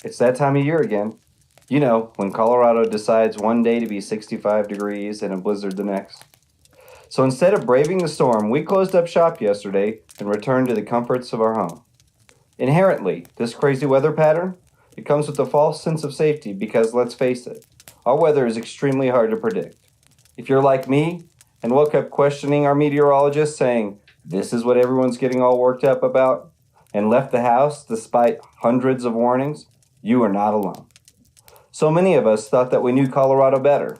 It's that time of year again. You know, when Colorado decides one day to be 65 degrees and a blizzard the next. So instead of braving the storm, we closed up shop yesterday and returned to the comforts of our home. Inherently, this crazy weather pattern, it comes with a false sense of safety because let's face it, our weather is extremely hard to predict. If you're like me and woke up questioning our meteorologist saying, this is what everyone's getting all worked up about, and left the house despite hundreds of warnings, you are not alone. So many of us thought that we knew Colorado better.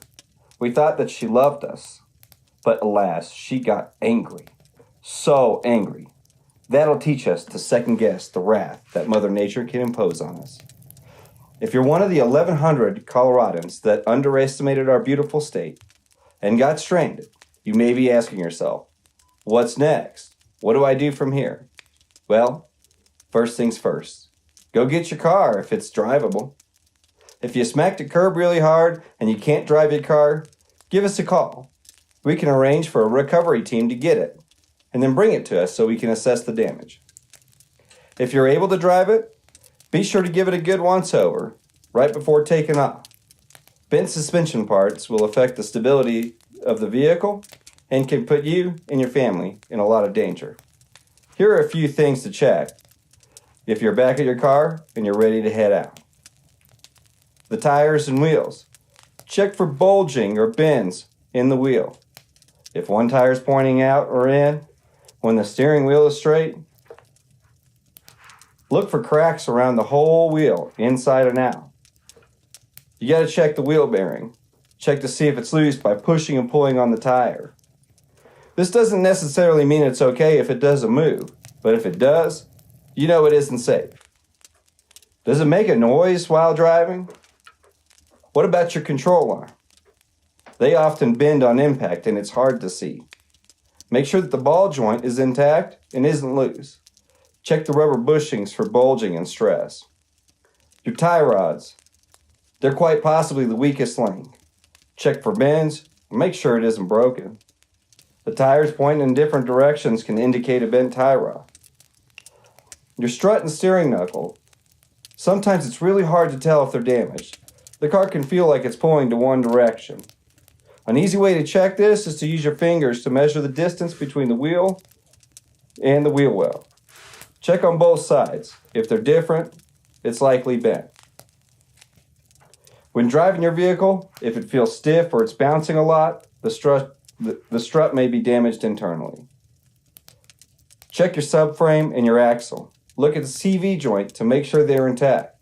We thought that she loved us. But alas, she got angry. So angry. That'll teach us to second guess the wrath that Mother Nature can impose on us. If you're one of the 1,100 Coloradans that underestimated our beautiful state and got stranded, you may be asking yourself, what's next? What do I do from here? Well, first things first. Go get your car if it's drivable. If you smacked a curb really hard and you can't drive your car, give us a call. We can arrange for a recovery team to get it and then bring it to us so we can assess the damage. If you're able to drive it, be sure to give it a good once-over right before taking off. Bent suspension parts will affect the stability of the vehicle and can put you and your family in a lot of danger. Here are a few things to check if you're back at your car and you're ready to head out. The tires and wheels. Check for bulging or bends in the wheel. If one tire is pointing out or in when the steering wheel is straight, look for cracks around the whole wheel, inside and out. You got to check the wheel bearing. Check to see if it's loose by pushing and pulling on the tire. This doesn't necessarily mean it's okay if it doesn't move, but if it does, you know it isn't safe. Does it make a noise while driving? What about your control arm? They often bend on impact and it's hard to see. Make sure that the ball joint is intact and isn't loose. Check the rubber bushings for bulging and stress. Your tie rods. They're quite possibly the weakest link. Check for bends and make sure it isn't broken. The tires pointing in different directions can indicate a bent tie rod. Your strut and steering knuckle. Sometimes it's really hard to tell if they're damaged. The car can feel like it's pulling to one direction. An easy way to check this is to use your fingers to measure the distance between the wheel and the wheel well. Check on both sides. If they're different, it's likely bent. When driving your vehicle, if it feels stiff or it's bouncing a lot, the strut may be damaged internally. Check your subframe and your axle. Look at the CV joint to make sure they're intact.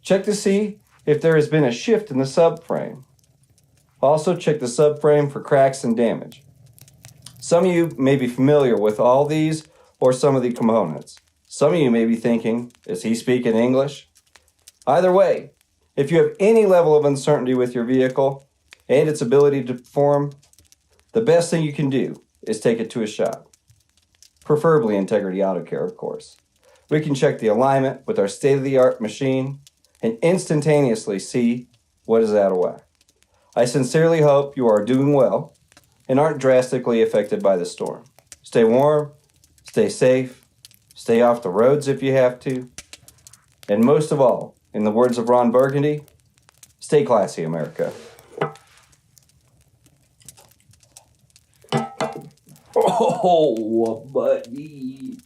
Check to see if there has been a shift in the subframe. Also check the subframe for cracks and damage. Some of you may be familiar with all these or some of the components. Some of you may be thinking, is he speaking English? Either way, if you have any level of uncertainty with your vehicle and its ability to perform, the best thing you can do is take it to a shop. Preferably Integrity Auto Care, of course. We can check the alignment with our state-of-the-art machine and instantaneously see what is out of whack. I sincerely hope you are doing well and aren't drastically affected by the storm. Stay warm, stay safe, stay off the roads if you have to, and most of all, in the words of Ron Burgundy, stay classy, America. Oh, buddy.